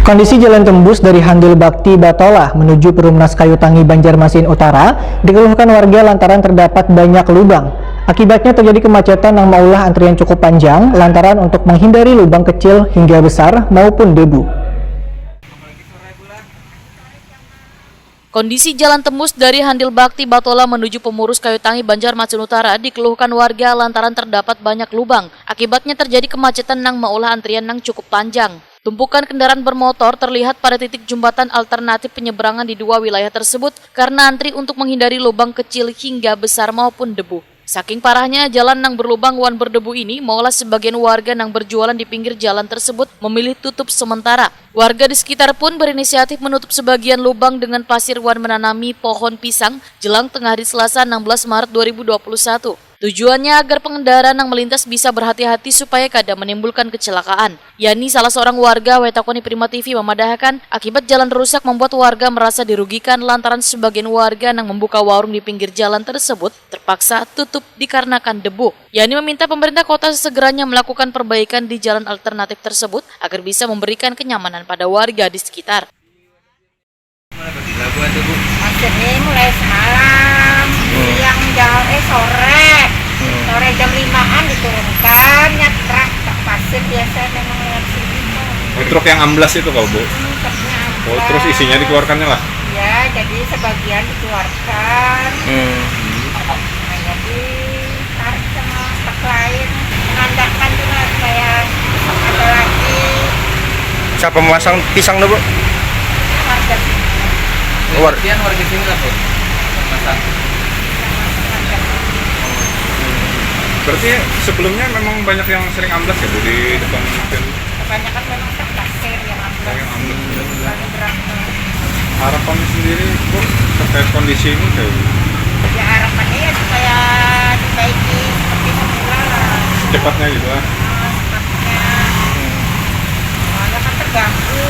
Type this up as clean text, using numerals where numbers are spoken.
Kondisi jalan tembus dari Handil Bakti Batola menuju Perumnas Kayu Tangi Banjarmasin Utara dikeluhkan warga lantaran terdapat banyak lubang. Akibatnya terjadi kemacetan yang maulah antrian cukup panjang lantaran untuk menghindari lubang kecil hingga besar maupun debu. Kondisi jalan tembus dari Handil Bakti Batola menuju Pemurus Kayu Tangi Banjarmasin Utara dikeluhkan warga lantaran terdapat banyak lubang. Akibatnya terjadi kemacetan yang maulah antrian yang cukup panjang. Tumpukan kendaraan bermotor terlihat pada titik jembatan alternatif penyeberangan di dua wilayah tersebut karena antri untuk menghindari lubang kecil hingga besar maupun debu. Saking parahnya jalan yang berlubang wan berdebu ini, maulah sebagian warga yang berjualan di pinggir jalan tersebut memilih tutup sementara. Warga di sekitar pun berinisiatif menutup sebagian lubang dengan pasir wan menanami pohon pisang jelang tengah hari Selasa 16 Maret 2021. Tujuannya agar pengendara yang melintas bisa berhati-hati supaya kada menimbulkan kecelakaan. Yani salah seorang warga Wetakoni Prima TV memadahkan akibat jalan rusak membuat warga merasa dirugikan lantaran sebagian warga yang membuka warung di pinggir jalan tersebut terpaksa tutup dikarenakan debu. Yani meminta pemerintah kota segeranya melakukan perbaikan di jalan alternatif tersebut agar bisa memberikan kenyamanan pada warga di sekitar. Macetnya mulai semalam, siang sore jam 5-an diturunkan, truk pasir biasa memang lewat sini. Truk yang amblas itu kau Bu? Truknya amblas. Oh, terus isinya dikeluarkannya lah? Ya, jadi sebagian dikeluarkan. Nah, jadi tarik sama truk lain, mengandalkan juga supaya ada lagi. Siapa memasang pisang Bu? Warga sini. Warga sini lah Bu. Masang. Berarti sebelumnya memang banyak yang sering amblas ya Bu di depan mungkin? Kebanyakan memang truk pasir yang amblas. Yang amblas. Lalu berat. Harapan sendiri Bu terkait kondisi ini kayak Ya harapannya ya supaya dibaiki seperti semula lah. secepatnya gitu lah. Secepatnya. Soalnya kan terganggu